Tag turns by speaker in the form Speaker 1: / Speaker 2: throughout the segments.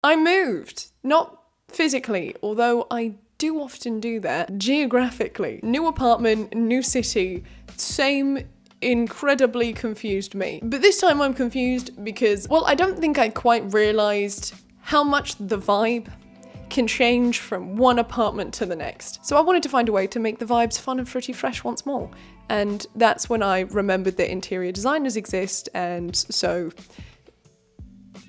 Speaker 1: I moved, not physically, although I do often do that, geographically. New apartment, new city, same incredibly confused me. But this time I'm confused because, well, I don't think I quite realized how much the vibe can change from one apartment to the next. So I wanted to find a way to make the vibes fun and fruity fresh once more. And that's when I remembered that interior designers exist, and so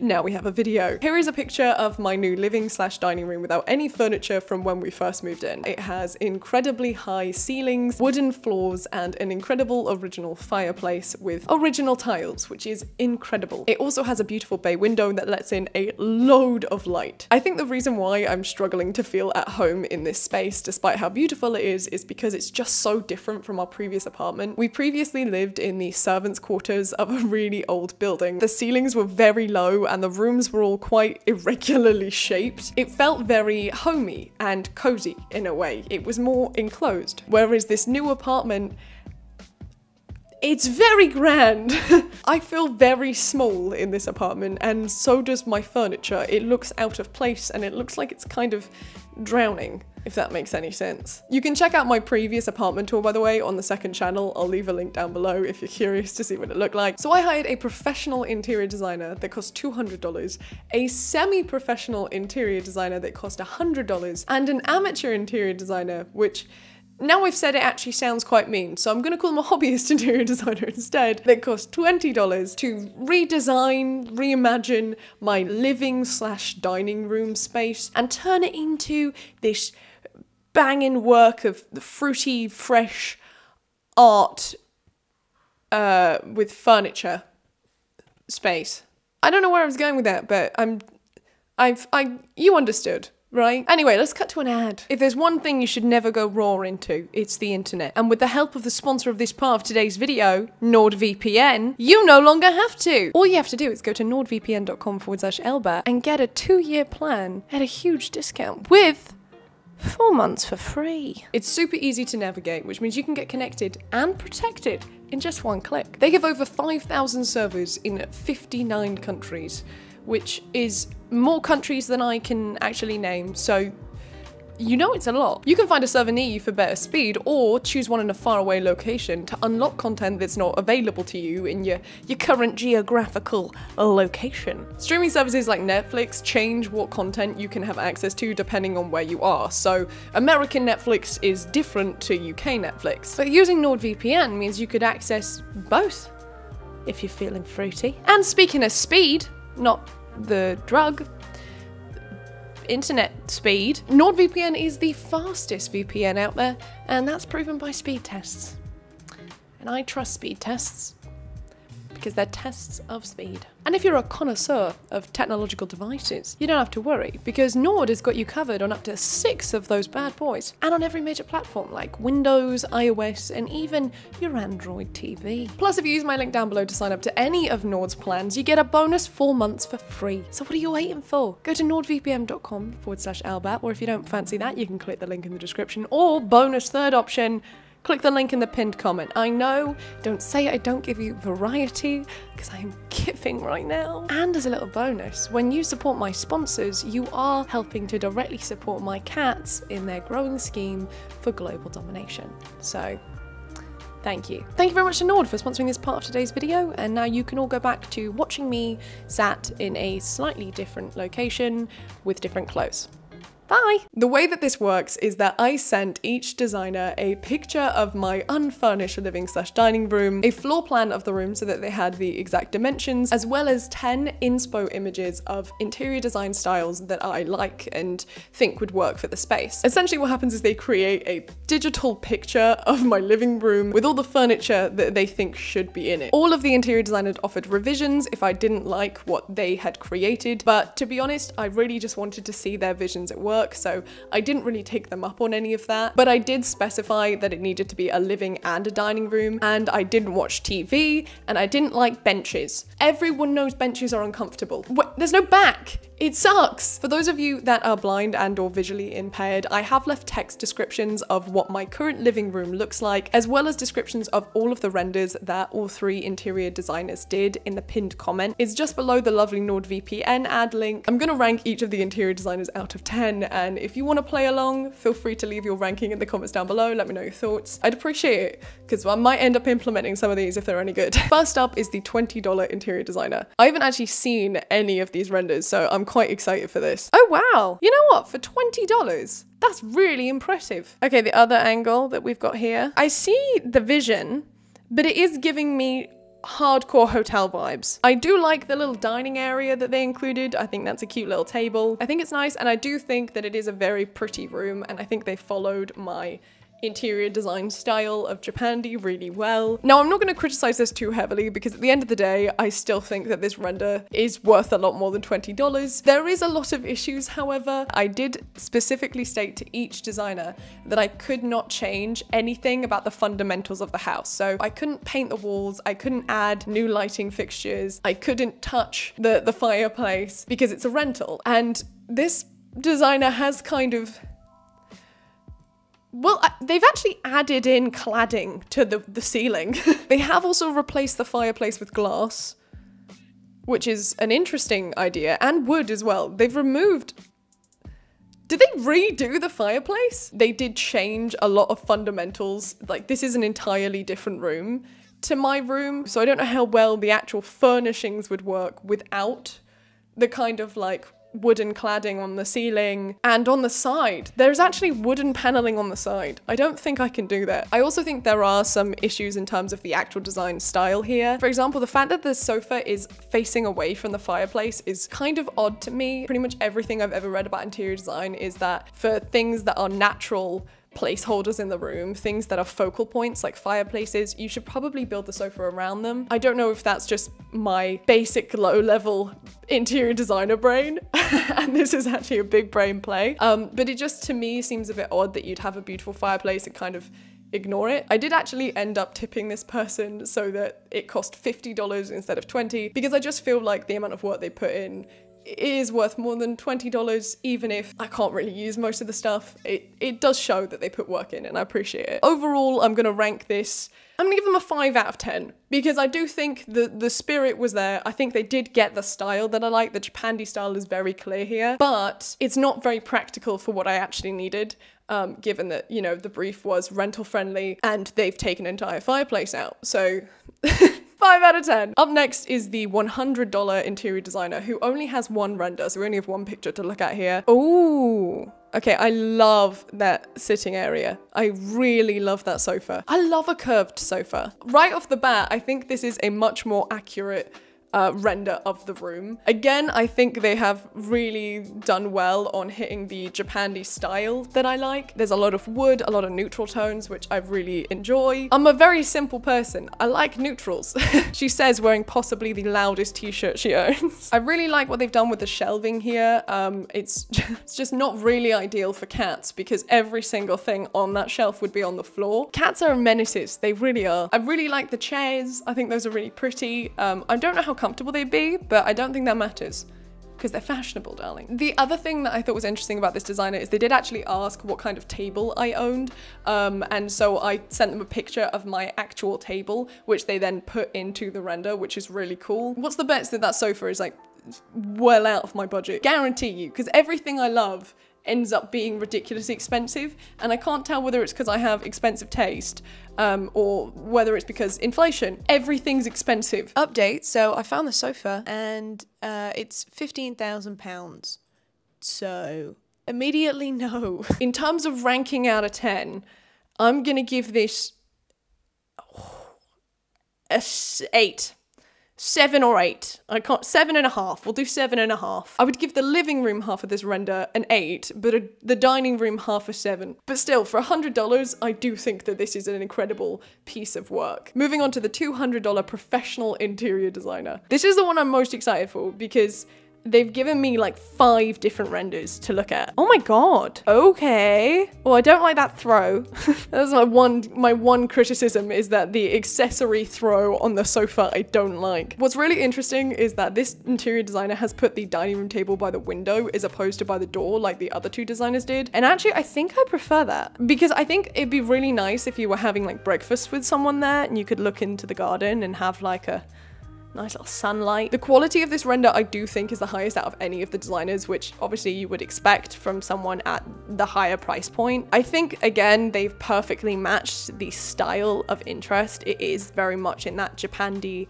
Speaker 1: now we have a video. Here is a picture of my new living/dining room without any furniture from when we first moved in. It has incredibly high ceilings, wooden floors, and an incredible original fireplace with original tiles, which is incredible. It also has a beautiful bay window that lets in a load of light. I think the reason why I'm struggling to feel at home in this space, despite how beautiful it is because it's just so different from our previous apartment. We previously lived in the servants' quarters of a really old building. The ceilings were very low and the rooms were all quite irregularly shaped. It felt very homey and cozy in a way. It was more enclosed. Whereas this new apartment, it's very grand. I feel very small in this apartment, and so does my furniture. It looks out of place and it looks like it's kind of drowning, if that makes any sense. You can check out my previous apartment tour, by the way, on the second channel. I'll leave a link down below if you're curious to see what it looked like. So I hired a professional interior designer that cost $200, a semi-professional interior designer that cost $100, and an amateur interior designer, which, now I've said it, actually sounds quite mean, so I'm gonna call him a hobbyist interior designer instead, that cost $20 to redesign, reimagine my living/dining room space and turn it into this banging work of fruity, fresh art with furniture space. I don't know where I was going with that, but you understood. Right? Anyway, let's cut to an ad. If there's one thing you should never go raw into, it's the internet. And with the help of the sponsor of this part of today's video, NordVPN, you no longer have to. All you have to do is go to nordvpn.com/Ellbat and get a 2-year plan at a huge discount with 4 months for free. It's super easy to navigate, which means you can get connected and protected in just one click. They have over 5,000 servers in 59 countries, which is more countries than I can actually name, so you know it's a lot. You can find a server near you for better speed, or choose one in a faraway location to unlock content that's not available to you in your current geographical location. Streaming services like Netflix change what content you can have access to depending on where you are, so American Netflix is different to UK Netflix. But using NordVPN means you could access both if you're feeling fruity. And speaking of speed, not the drug, internet speed, NordVPN is the fastest VPN out there, and that's proven by speed tests. And I trust speed tests because they're tests of speed. And if you're a connoisseur of technological devices, you don't have to worry, because Nord has got you covered on up to 6 of those bad boys, and on every major platform like Windows, iOS, and even your Android TV. Plus, if you use my link down below to sign up to any of Nord's plans, you get a bonus 4 months for free. So what are you waiting for? Go to nordvpn.com/Ellbat, or if you don't fancy that, you can click the link in the description, or bonus third option, click the link in the pinned comment. I know, don't say I don't give you variety, because I am giving right now. And as a little bonus, when you support my sponsors, you are helping to directly support my cats in their growing scheme for global domination. So, thank you. Thank you very much to Nord for sponsoring this part of today's video, and now you can all go back to watching me sat in a slightly different location with different clothes. Bye! The way that this works is that I sent each designer a picture of my unfurnished living/dining room, a floor plan of the room so that they had the exact dimensions, as well as 10 inspo images of interior design styles that I like and think would work for the space. Essentially what happens is they create a digital picture of my living room with all the furniture that they think should be in it. All of the interior designers offered revisions if I didn't like what they had created, but to be honest, I really just wanted to see their visions at work, so I didn't really take them up on any of that. But I did specify that it needed to be a living and a dining room, and I didn't watch TV, and I didn't like benches. Everyone knows benches are uncomfortable. There's no back It sucks. For those of you that are blind and or visually impaired, I have left text descriptions of what my current living room looks like, as well as descriptions of all of the renders that all 3 interior designers did in the pinned comment. It's just below the lovely NordVPN ad link. I'm gonna rank each of the interior designers out of 10, and if you wanna play along, feel free to leave your ranking in the comments down below. Let me know your thoughts. I'd appreciate it, because I might end up implementing some of these if they're any good. First up is the $20 interior designer. I haven't actually seen any of these renders, so I'm quite excited for this. Oh wow, you know what, for $20, that's really impressive. Okay, the other angle that we've got here, I see the vision, but it is giving me hardcore hotel vibes. I do like the little dining area that they included. I think that's a cute little table. I think it's nice, and I do think that it is a very pretty room, and I think they followed my interior design style of Japandi really well. Now, I'm not going to criticize this too heavily because at the end of the day, I still think that this render is worth a lot more than $20. There is a lot of issues, however. I did specifically state to each designer that I could not change anything about the fundamentals of the house. So I couldn't paint the walls, I couldn't add new lighting fixtures, I couldn't touch the fireplace because it's a rental. And this designer has kind of, well, they've actually added in cladding to the ceiling. They have also replaced the fireplace with glass, which is an interesting idea, and wood as well. They've removed... Did they redo the fireplace? They did change a lot of fundamentals. Like, this is an entirely different room to my room, so I don't know how well the actual furnishings would work without the kind of like wooden cladding on the ceiling and on the side. There's actually wooden paneling on the side. I don't think I can do that. I also think there are some issues in terms of the actual design style here. For example, the fact that the sofa is facing away from the fireplace is kind of odd to me. Pretty much everything I've ever read about interior design is that for things that are natural placeholders in the room, things that are focal points like fireplaces, you should probably build the sofa around them. I don't know if that's just my basic low-level interior designer brain and this is actually a big brain play, but it just to me seems a bit odd that you'd have a beautiful fireplace and kind of ignore it. I did actually end up tipping this person so that it cost $50 instead of $20 because I just feel like the amount of work they put in is worth more than $20, even if I can't really use most of the stuff. It does show that they put work in and I appreciate it. Overall, I'm gonna rank this, I'm gonna give them a 5 out of 10 because I do think the spirit was there. I think they did get the style that I like. The Japandi style is very clear here, but it's not very practical for what I actually needed. Given that, you know, the brief was rental friendly and they've taken an entire fireplace out. So 5 out of 10. Up next is the $100 interior designer who only has one render. So we only have one picture to look at here. Oh, okay. I love that sitting area. I really love that sofa. I love a curved sofa. Right off the bat, I think this is a much more accurate render of the room. Again, I think they have really done well on hitting the Japandi style that I like. There's a lot of wood, a lot of neutral tones, which I really enjoy. I'm a very simple person. I like neutrals. She says, wearing possibly the loudest t-shirt she owns. I really like what they've done with the shelving here. It's just not really ideal for cats because every single thing on that shelf would be on the floor. Cats are menaces. They really are. I really like the chairs. I think those are really pretty. I don't know how comfortable they'd be, but I don't think that matters because they're fashionable, darling. The other thing that I thought was interesting about this designer is they did actually ask what kind of table I owned, and so I sent them a picture of my actual table, which they then put into the render, which is really cool. What's the bets that that sofa is like well out of my budget? Guarantee you, because everything I love ends up being ridiculously expensive, and I can't tell whether it's because I have expensive taste or whether it's because inflation. Everything's expensive. Update, so I found the sofa and it's £15,000. So immediately no. In terms of ranking out of 10, I'm gonna give this a 8. 7 or 8. I can't, 7.5. We'll do 7.5. I would give the living room half of this render an 8, but the dining room half a 7. But still, for $100, I do think that this is an incredible piece of work. Moving on to the $200 professional interior designer. This is the one I'm most excited for because they've given me like 5 different renders to look at. Oh my god. Okay. Well, I don't like that throw. That's my one criticism, is that the accessory throw on the sofa I don't like. What's really interesting is that this interior designer has put the dining room table by the window as opposed to by the door like the other 2 designers did. And actually, I think I prefer that, because I think it'd be really nice if you were having like breakfast with someone there and you could look into the garden and have like a nice little sunlight. The quality of this render I do think is the highest out of any of the designers, which obviously you would expect from someone at the higher price point. I think, again, they've perfectly matched the style of interest. It is very much in that Japandi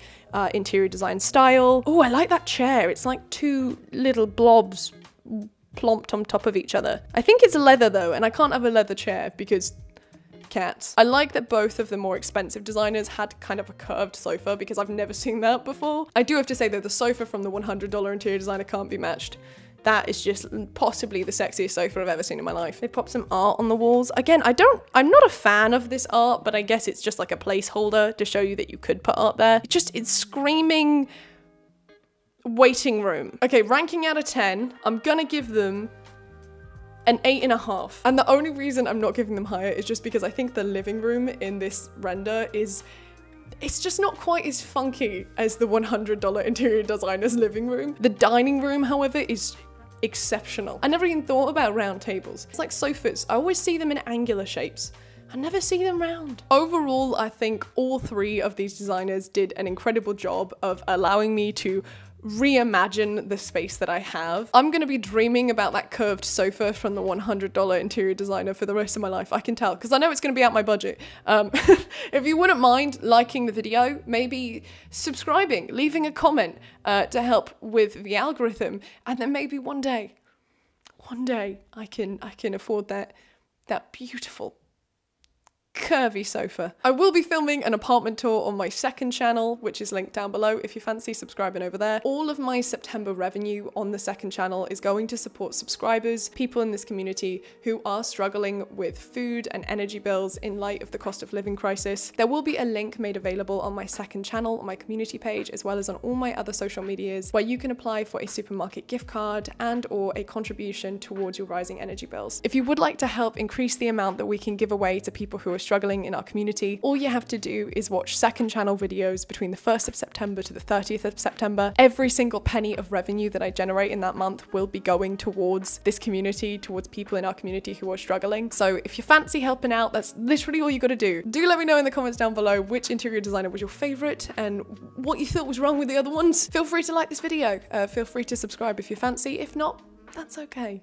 Speaker 1: interior design style. Oh, I like that chair. It's like 2 little blobs plomped on top of each other. I think it's leather though, and I can't have a leather chair because cats. I like that both of the more expensive designers had kind of a curved sofa, because I've never seen that before. I do have to say though, the sofa from the $100 interior designer can't be matched. That is just possibly the sexiest sofa I've ever seen in my life. They popped some art on the walls. Again, I'm not a fan of this art, but I guess it's just like a placeholder to show you that you could put art there. It's screaming waiting room. Okay, ranking out of 10, I'm gonna give them an 8.5. And the only reason I'm not giving them higher is just because I think the living room in this render it's just not quite as funky as the $100 interior designer's living room. The dining room, however, is exceptional. I never even thought about round tables. It's like sofas. I always see them in angular shapes. I never see them round. Overall, I think all 3 of these designers did an incredible job of allowing me to reimagine the space that I have. I'm gonna be dreaming about that curved sofa from the $100 interior designer for the rest of my life. I can tell, because I know it's gonna be out my budget. If you wouldn't mind liking the video, maybe subscribing, leaving a comment to help with the algorithm, and then maybe one day I can afford that beautiful curvy sofa. I will be filming an apartment tour on my second channel, which is linked down below if you fancy subscribing over there. All of my September revenue on the second channel is going to support subscribers, people in this community who are struggling with food and energy bills in light of the cost of living crisis. There will be a link made available on my second channel, on my community page, as well as on all my other social medias, where you can apply for a supermarket gift card and or a contribution towards your rising energy bills. If you would like to help increase the amount that we can give away to people who are struggling in our community, all you have to do is watch second channel videos between the 1st of September to the 30th of September. Every single penny of revenue that I generate in that month will be going towards this community, towards people in our community who are struggling. So if you fancy helping out, that's literally all you gotta do. Do let me know in the comments down below which interior designer was your favorite and what you thought was wrong with the other ones. Feel free to like this video. Feel free to subscribe if you fancy. If not, that's okay.